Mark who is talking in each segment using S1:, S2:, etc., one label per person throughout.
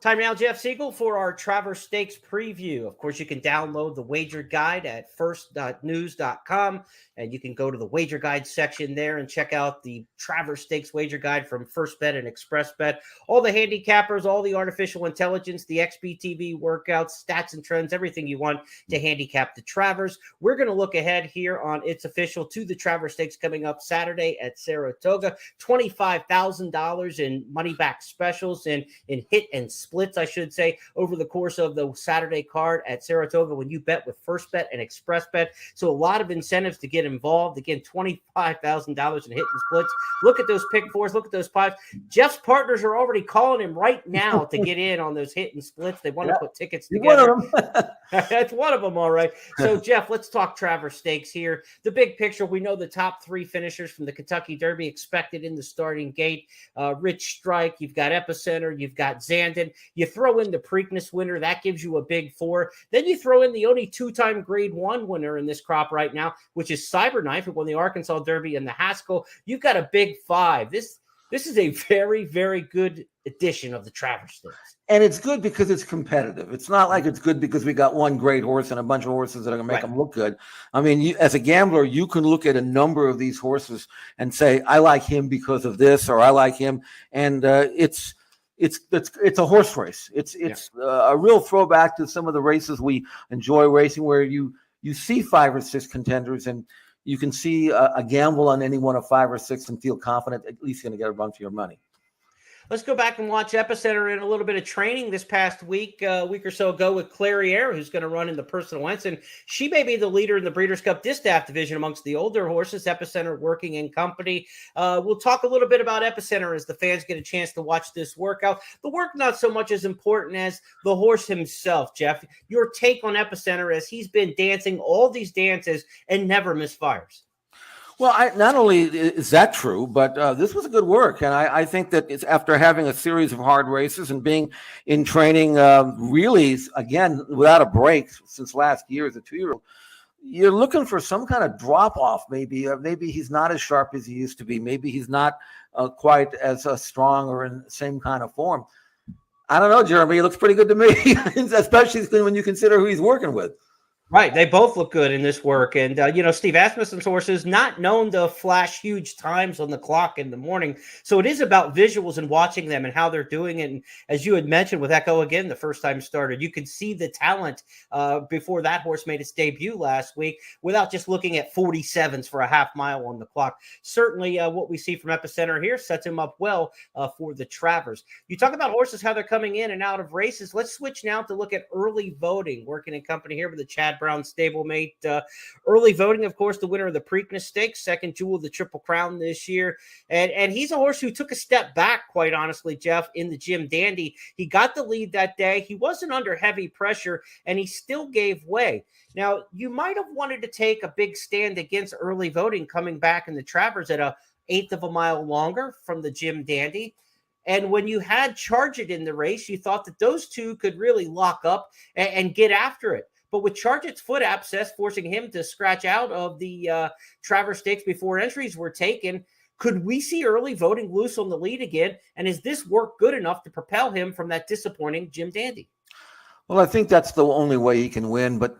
S1: Time now, Jeff Siegel, for our Travers Stakes preview. Of course, you can download the wager guide at first.news.com, and you can go to the wager guide section there and check out the Travers Stakes wager guide from First Bet and Express Bet. All the handicappers, all the artificial intelligence, the XBTV workouts, stats and trends, everything you want to handicap the Travers. We're going to look ahead here on It's Official to the Travers Stakes coming up Saturday at Saratoga. $25,000 in money back specials and in hit and splits, I should say, over the course of the Saturday card at Saratoga when you bet with First Bet and Express Bet. So a lot of incentives to get involved. Again, $25,000 in hit and splits. Look at those pick fours. Look at those fives. Jeff's partners are already calling him right now to get in on those hit and splits. They want to put tickets together. That's one of them, all right. So, Jeff, let's talk Travers Stakes here. The big picture, we know the top three finishers from the Kentucky Derby expected in the starting gate. Rich Strike, you've got Epicenter, you've got Zandon. You throw in the Preakness winner, that gives you a big four. Then you throw in the only two-time Grade 1 winner in this crop right now, which is Cyberknife, who won the Arkansas Derby and the Haskell. You've got a big five. This is a very, very good edition of the Travers Stakes.
S2: And it's good because it's competitive. It's not like it's good because we got one great horse and a bunch of horses that are going to make them look good. I mean, as a gambler, you can look at a number of these horses and say, I like him because of this, or I like him. And it's a horse race. It's a real throwback to some of the races we enjoy racing, where you see 5 or 6 contenders and you can see a gamble on any one of 5 or 6 and feel confident at least you're going to get a run for your money.
S1: Let's go back and watch Epicenter in a little bit of training this past week, a week or so ago, with Clairiere, who's going to run in the Personal Ensign. She may be the leader in the Breeders' Cup Distaff division amongst the older horses. Epicenter working in company. We'll talk a little bit about Epicenter as the fans get a chance to watch this workout. The work not so much as important as the horse himself, Jeff. Your take on Epicenter as he's been dancing all these dances and never misfires.
S2: Well, not only is that true, but this was a good work. And I think that it's after having a series of hard races and being in training really, again, without a break since last year as a 2-year-old, you're looking for some kind of drop-off maybe. Maybe he's not as sharp as he used to be. Maybe he's not quite as strong or in the same kind of form. I don't know, Jeremy. He looks pretty good to me, especially when you consider who he's working with.
S1: Right. They both look good in this work. And, Steve Asmussen's horses not known to flash huge times on the clock in the morning. So it is about visuals and watching them and how they're doing it. And as you had mentioned with Echo again, the first time started, you could see the talent before that horse made its debut last week without just looking at 47s for a half mile on the clock. Certainly what we see from Epicenter here sets him up well for the Travers. You talk about horses, how they're coming in and out of races. Let's switch now to look at early voting, working in company here with the Chad Brown stablemate. Early voting, of course, the winner of the Preakness Stakes, second jewel of the Triple Crown this year. And he's a horse who took a step back, quite honestly, Jeff, in the Jim Dandy. He got the lead that day. He wasn't under heavy pressure, and he still gave way. Now, you might have wanted to take a big stand against early voting coming back in the Travers at 1/8 of a mile longer from the Jim Dandy. And when you had Charge It in the race, you thought that those two could really lock up and get after it. But with Charge It's foot abscess forcing him to scratch out of the Travers Stakes before entries were taken, could we see early voting loose on the lead again? And is this work good enough to propel him from that disappointing Jim Dandy?
S2: Well, I think that's the only way he can win. But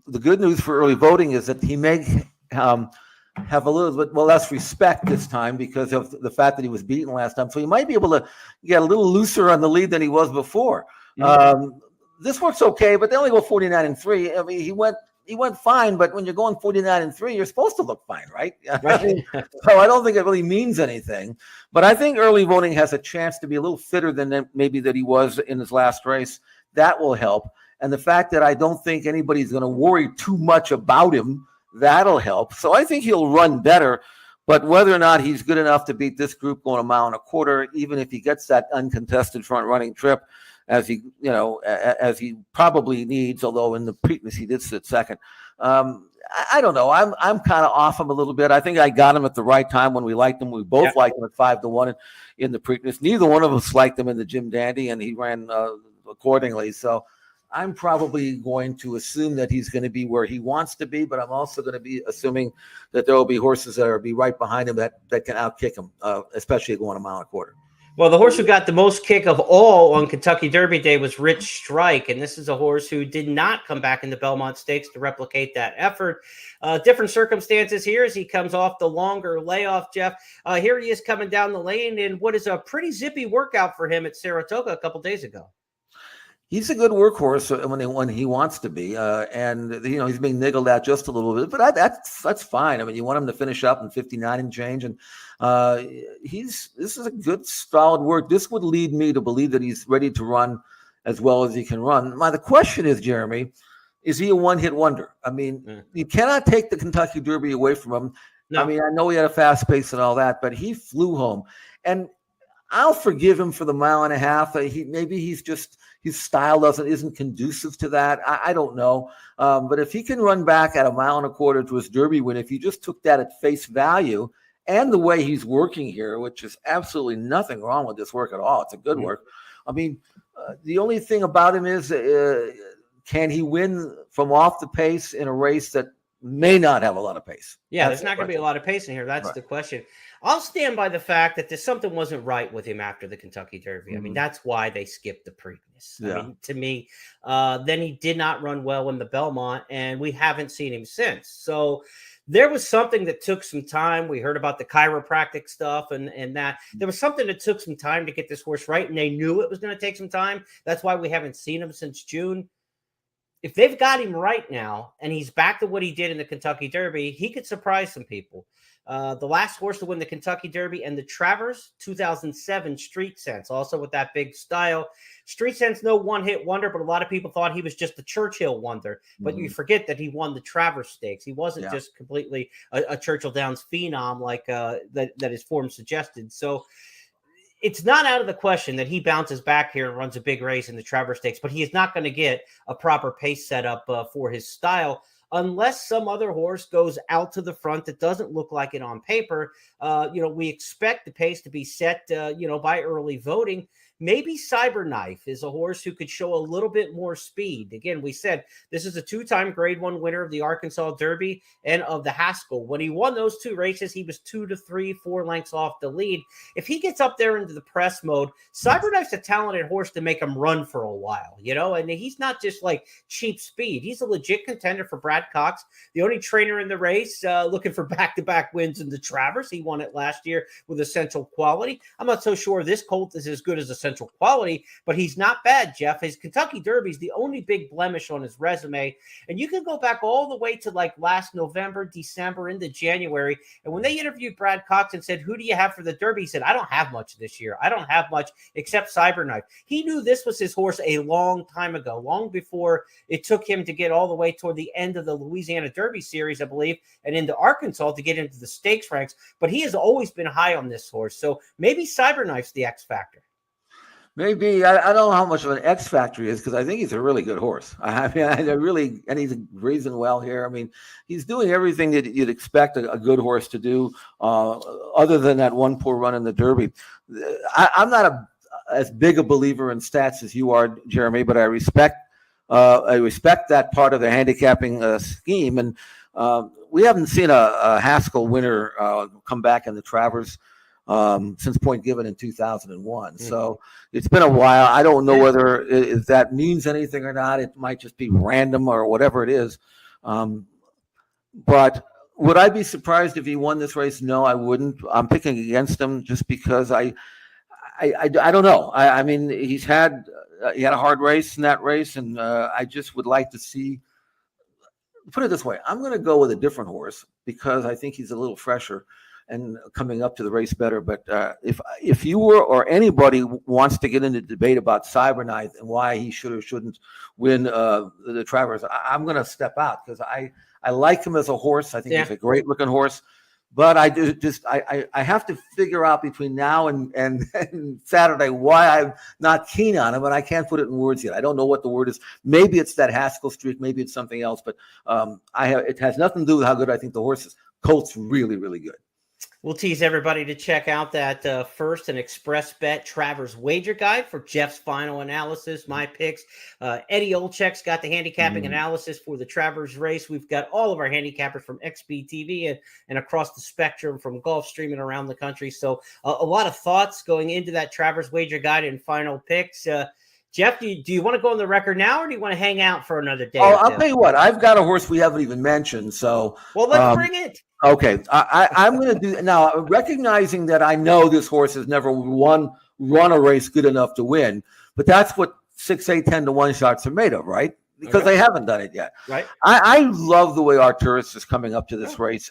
S2: the good news for early voting is that he may have a little bit less respect this time because of the fact that he was beaten last time. So he might be able to get a little looser on the lead than he was before. Mm-hmm. This works okay, but they only go 49-3. I mean, he went fine, but when you're going 49-3, you're supposed to look fine, right?
S1: Right.
S2: So I don't think it really means anything. But I think early voting has a chance to be a little fitter than maybe that he was in his last race. That will help. And the fact that I don't think anybody's going to worry too much about him, that'll help. So I think he'll run better. But whether or not he's good enough to beat this group going 1.25 miles, even if he gets that uncontested front running trip, as he probably needs, although in the Preakness he did sit second. I don't know. I'm kind of off him a little bit. I think I got him at the right time when we liked him. We both liked him at 5-1 in the Preakness. Neither one of us liked him in the Jim Dandy, and he ran accordingly. So I'm probably going to assume that he's going to be where he wants to be, but I'm also going to be assuming that there will be horses that will be right behind him that can outkick him, especially going 1.25 miles.
S1: Well, the horse who got the most kick of all on Kentucky Derby Day was Rich Strike, and this is a horse who did not come back in the Belmont Stakes to replicate that effort. Different circumstances here as he comes off the longer layoff, Jeff. Here he is coming down the lane in what is a pretty zippy workout for him at Saratoga a couple days ago.
S2: He's a good workhorse when he wants to be, and he's being niggled at just a little bit, but that's fine. I mean, you want him to finish up in 59 and change, and this is a good solid work. This would lead me to believe that he's ready to run as well as he can run. The question is, Jeremy, is he a one-hit wonder? I mean, you cannot take the Kentucky Derby away from him. No. I mean, I know he had a fast pace and all that, but he flew home, and I'll forgive him for the mile and a half. His style isn't conducive to that. I don't know. But if he can run back at a mile and a quarter to his Derby win, if you just took that at face value and the way he's working here, which is absolutely nothing wrong with this work at all. It's a good work. I mean, the only thing about him is can he win from off the pace in a race that may not have a lot of pace?
S1: Yeah, there's not going to be a lot of pace in here. That's the question. I'll stand by the fact that something wasn't right with him after the Kentucky Derby. I mean, that's why they skipped the Preakness. Yeah. I mean, to me, then he did not run well in the Belmont, and we haven't seen him since. So there was something that took some time. We heard about the chiropractic stuff and that. There was something that took some time to get this horse right, and they knew it was going to take some time. That's why we haven't seen him since June. If they've got him right now and he's back to what he did in the Kentucky Derby, he could surprise some people. The last horse to win the Kentucky Derby and the Travers 2007 Street Sense, also with that big style. Street Sense, no one-hit wonder, but a lot of people thought he was just the Churchill wonder. But you forget that he won the Travers Stakes. He wasn't just completely a Churchill Downs phenom like that his form suggested. So it's not out of the question that he bounces back here and runs a big race in the Travers Stakes, but he is not going to get a proper pace setup for his style unless some other horse goes out to the front that doesn't look like it on paper. We expect the pace to be set, by early voting. Maybe Cyberknife is a horse who could show a little bit more speed. Again, we said this is a two-time Grade 1 winner of the Arkansas Derby and of the Haskell. When he won those two races, he was 2 to 3, 4 lengths off the lead. If he gets up there into the press mode, Cyberknife's a talented horse to make him run for a while, and he's not just like cheap speed. He's a legit contender for Brad Cox, the only trainer in the race looking for back-to-back wins in the Travers. He won it last year with Essential Quality. I'm not so sure this colt is as good as Essential Quality, but he's not bad, Jeff. His Kentucky Derby is the only big blemish on his resume, and you can go back all the way to like last November, December, into January, and when they interviewed Brad Cox and said, who do you have for the Derby? He said, I don't have much this year. I don't have much except Cyberknife. He knew this was his horse a long time ago, long before it took him to get all the way toward the end of the Louisiana Derby series, I believe, and into Arkansas to get into the stakes ranks, but he has always been high on this horse, so maybe Cyberknife's the X factor.
S2: Maybe. I don't know how much of an X factor he is because I think he's a really good horse. And he's grazing well here. I mean, he's doing everything that you'd expect a good horse to do, other than that one poor run in the Derby. I'm not as big a believer in stats as you are, Jeremy, but I respect that part of the handicapping scheme. And we haven't seen a Haskell winner come back in the Travers since Point Given in 2001. So it's been a while. I don't know whether if that means anything or not. It might just be random or whatever it is. But would I be surprised if he won this race? No, I wouldn't. I'm picking against him just because I don't know. I mean, he had a hard race in that race, and I just would like to see. Put it this way, I'm going to go with a different horse because I think he's a little fresher and coming up to the race better. But if you were or anybody wants to get into debate about Cyberknife and why he should or shouldn't win the Travers, I'm going to step out because I like him as a horse. I think he's a great looking horse. But I have to figure out between now and Saturday why I'm not keen on him, and I can't put it in words yet. I don't know what the word is. Maybe it's that Haskell streak. Maybe it's something else. But it has nothing to do with how good I think the horse is. Colt's really, really good.
S1: We'll tease everybody to check out that first and express bet Travers wager guide for Jeff's final analysis, my picks. Eddie Olczek's got the handicapping analysis for the Travers race. We've got all of our handicappers from XBTV and across the spectrum from Gulfstream and around the country. So a lot of thoughts going into that Travers wager guide and final picks. Jeff, do you want to go on the record now, or do you want to hang out for another day?
S2: Oh, I'll tell you what. I've got a horse we haven't even mentioned. So,
S1: well, let's bring it.
S2: Okay, I'm going to do now. Recognizing that I know this horse has never run a race good enough to win, but that's what 6, 8, 10 to 1 shots are made of, right? Because they haven't done it yet.
S1: Right.
S2: I love the way Arturus is coming up to this race.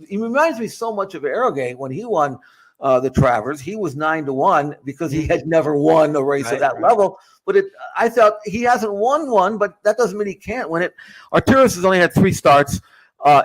S2: He reminds me so much of Arrogate when he won the Travers. He was 9 to 1 because he had never won a race at that level. But I thought he hasn't won one, but that doesn't mean he can't win it. Arturus has only had 3 starts.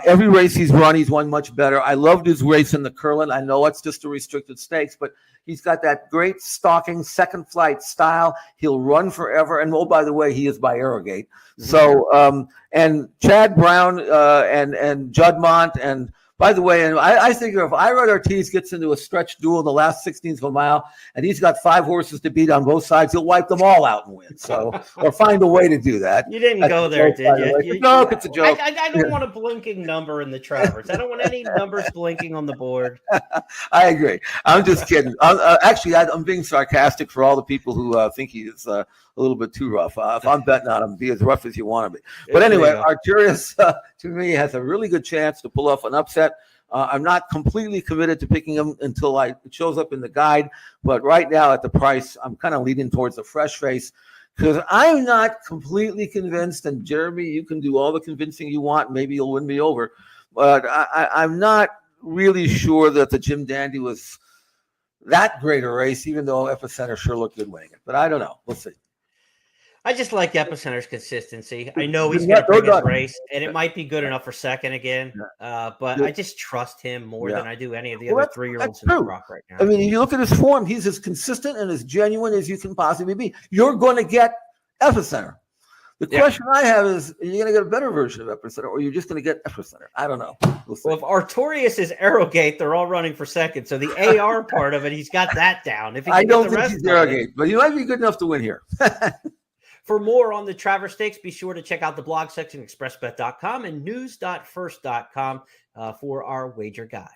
S2: Every race he's run, he's won much better. I loved his race in the Curlin. I know it's just a restricted stakes, but he's got that great stalking second flight style. He'll run forever. And oh, by the way, he is by Arrogate. So, and Chad Brown and Judmont, and by the way, and I think if Irad Ortiz gets into a stretch duel in the last 16th of a mile, and he's got 5 horses to beat on both sides, he'll wipe them all out and win. So, or find a way to do that.
S1: You didn't go there, did you?
S2: No, it's a joke.
S1: I don't want a blinking number in the Travers. I don't want any numbers blinking on the board.
S2: I agree. I'm just kidding. Actually, I'm being sarcastic for all the people who think he is a little bit too rough. If I'm betting on him, be as rough as you want to be. But anyway, Arturus, to me, has a really good chance to pull off an upset. I'm not completely committed to picking him until it shows up in the guide. But right now at the price, I'm kind of leaning towards the fresh face because I'm not completely convinced. And Jeremy, you can do all the convincing you want. Maybe you'll win me over. But I'm not really sure that the Jim Dandy was that great a race, even though Epicenter sure looked good winning it. But I don't know. We'll see.
S1: I just like Epicenter's consistency. I know he's going to bring his race, and it might be good enough for second again. But I just trust him more than I do any of the other 3-year-olds in the rock right now.
S2: I mean, you look at his form; he's as consistent and as genuine as you can possibly be. You're going to get Epicenter. The question I have is: are you going to get a better version of Epicenter, or you're just going to get Epicenter? I don't know.
S1: Well, if Artorias is Arrogate, they're all running for second. So the AR part of it, he's got that down. If he
S2: I don't think he's Arrogate, but he might be good enough to win here.
S1: For more on the Travers Stakes, be sure to check out the blog section, expressbet.com and news.first.com for our wager guide.